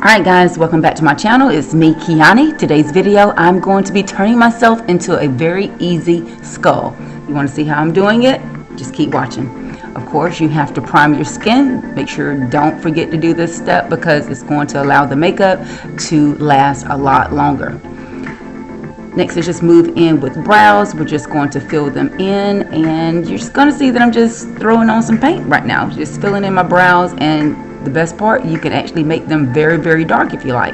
Alright guys, welcome back to my channel. It's me, Kiani. Today's video, I'm going to be turning myself into a very easy skull. You want to see how I'm doing it? Just keep watching. Of course, you have to prime your skin. Make sure don't forget to do this step because it's going to allow the makeup to last a lot longer. Next is just move in with brows. We're just going to fill them in, and you're just going to see that I'm just throwing on some paint right now. Just filling in my brows, and the best part, you can actually make them very, very dark if you like.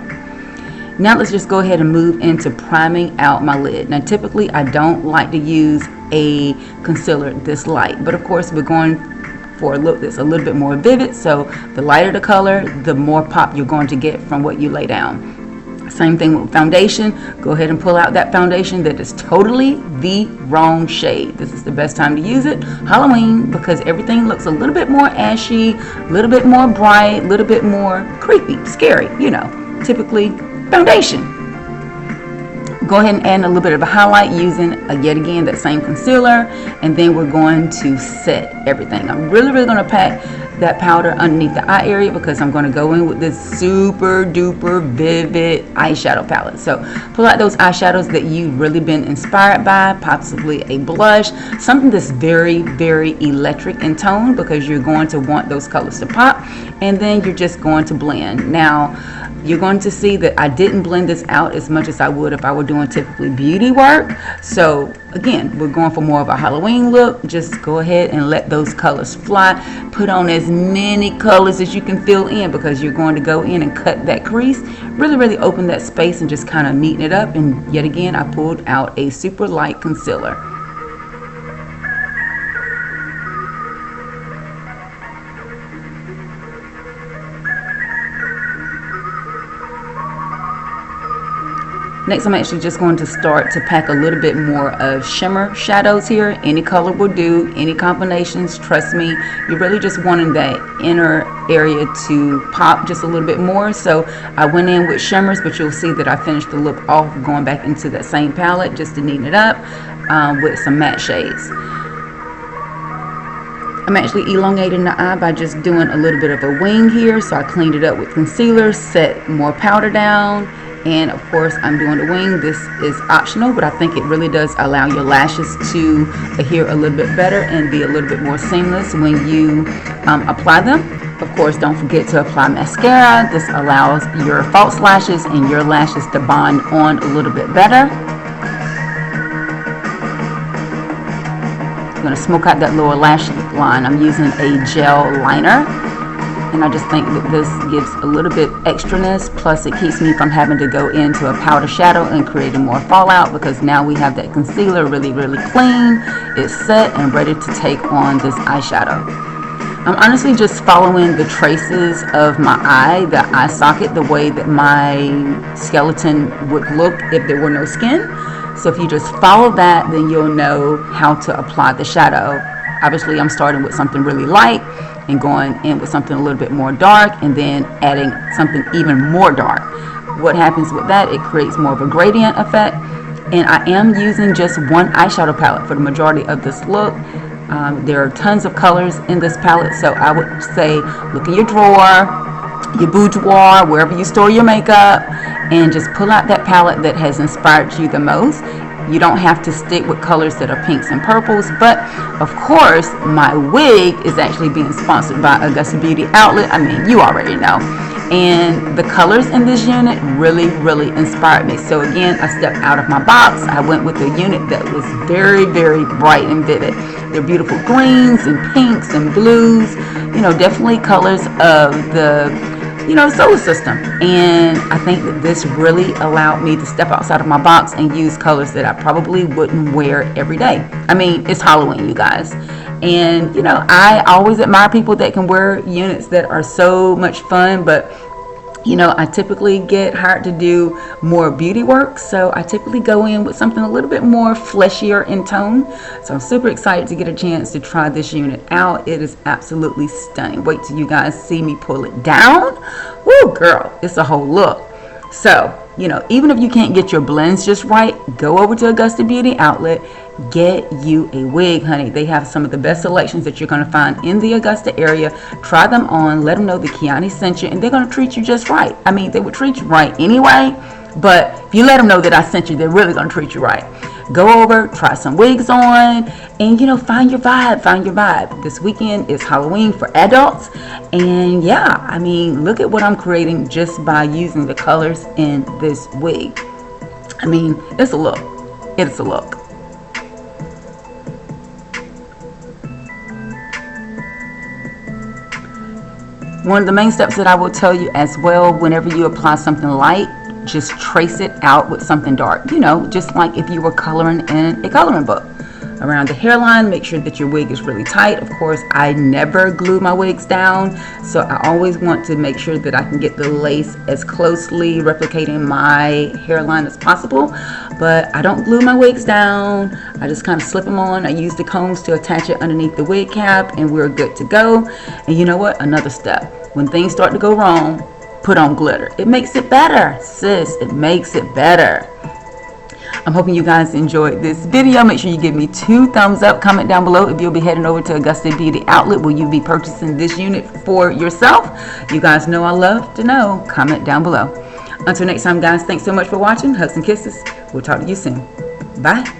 Now let's just go ahead and move into priming out my lid. Now typically I don't like to use a concealer this light, but of course we're going for a look that's a little bit more vivid, so the lighter the color, the more pop you're going to get from what you lay down. Same thing with foundation. Go ahead and pull out that foundation that is totally the wrong shade. This is the best time to use it, Halloween, because everything looks a little bit more ashy, a little bit more bright, a little bit more creepy, scary, you know, typically foundation. Go ahead and add a little bit of a highlight using, yet again, that same concealer, and then we're going to set everything. I'm really going to pack that powder underneath the eye area because I'm going to go in with this super duper vivid eyeshadow palette. So pull out those eyeshadows that you've really been inspired by, possibly a blush, something that's very, very electric in tone, because you're going to want those colors to pop, and then you're just going to blend. Now you're going to see that I didn't blend this out as much as I would if I were doing typically beauty work. So again, we're going for more of a Halloween look. Just go ahead and let those colors fly. Put on as many colors as you can fill in, because you're going to go in and cut that crease. Really open that space and just kind of neaten it up. And yet again, I pulled out a super light concealer. Next, I'm actually just going to start to pack a little bit more of shimmer shadows here. Any color will do, any combinations, trust me. You're really just wanting that inner area to pop just a little bit more. So I went in with shimmers, but you'll see that I finished the look off going back into that same palette just to neaten it up with some matte shades. I'm actually elongating the eye by just doing a little bit of a wing here. So I cleaned it up with concealer, set more powder down, and of course I'm doing the wing. This is optional, but I think it really does allow your lashes to adhere a little bit better and be a little bit more seamless when you apply them. Of course, don't forget to apply mascara. This allows your false lashes and your lashes to bond on a little bit better. I'm going to smoke out that lower lash line. I'm using a gel liner, and I just think that this gives a little bit extraness, plus it keeps me from having to go into a powder shadow and creating more fallout, because now we have that concealer really clean. It's set and ready to take on this eyeshadow. I'm honestly just following the traces of my eye, the eye socket, the way that my skeleton would look if there were no skin. So if you just follow that, then you'll know how to apply the shadow. Obviously, I'm starting with something really light and going in with something a little bit more dark, and then adding something even more dark. What happens with that, it creates more of a gradient effect. And I am using just one eyeshadow palette for the majority of this look. There are tons of colors in this palette, so I would say look in your drawer, your boudoir, wherever you store your makeup, and just pull out that palette that has inspired you the most. You don't have to stick with colors that are pinks and purples, but of course my wig is actually being sponsored by Augusta Beauty Outlet. I mean, you already know. And the colors in this unit really inspired me. So again, I stepped out of my box. I went with a unit that was very bright and vivid. They're beautiful greens and pinks and blues, you know, definitely colors of the, you know, solar system. And I think that this really allowed me to step outside of my box and use colors that I probably wouldn't wear every day. I mean, it's Halloween, you guys. And you know, I always admire people that can wear units that are so much fun, but you know, I typically get hired to do more beauty work, so I typically go in with something a little bit more fleshier in tone. So I'm super excited to get a chance to try this unit out. It is absolutely stunning. Wait till you guys see me pull it down. Woo, girl, it's a whole look. So, you know, even if you can't get your blends just right, go over to Augusta Beauty Outlet, get you a wig, honey. They have some of the best selections that you're going to find in the Augusta area. Try them on, let them know that Kiani sent you, and they're going to treat you just right. I mean, they would treat you right anyway, but if you let them know that I sent you, they're really going to treat you right. Go over, try some wigs on, and, you know, find your vibe, find your vibe. This weekend is Halloween for adults, and yeah, I mean, look at what I'm creating just by using the colors in this wig. I mean, it's a look. It's a look. One of the main steps that I will tell you as well, whenever you apply something light, just trace it out with something dark. You know, just like if you were coloring in a coloring book. Around the hairline, make sure that your wig is really tight. Of course, I never glue my wigs down, so I always want to make sure that I can get the lace as closely replicating my hairline as possible. But I don't glue my wigs down. I just kind of slip them on. I use the combs to attach it underneath the wig cap, and we're good to go. And you know what? Another step. When things start to go wrong, put on glitter. It makes it better, sis. It makes it better. I'm hoping you guys enjoyed this video. Make sure you give me 2 thumbs up. Comment down below if you'll be heading over to Augusta Beauty Outlet. Will you be purchasing this unit for yourself? You guys know I love to know. Comment down below. Until next time, guys, thanks so much for watching. Hugs and kisses. We'll talk to you soon. Bye.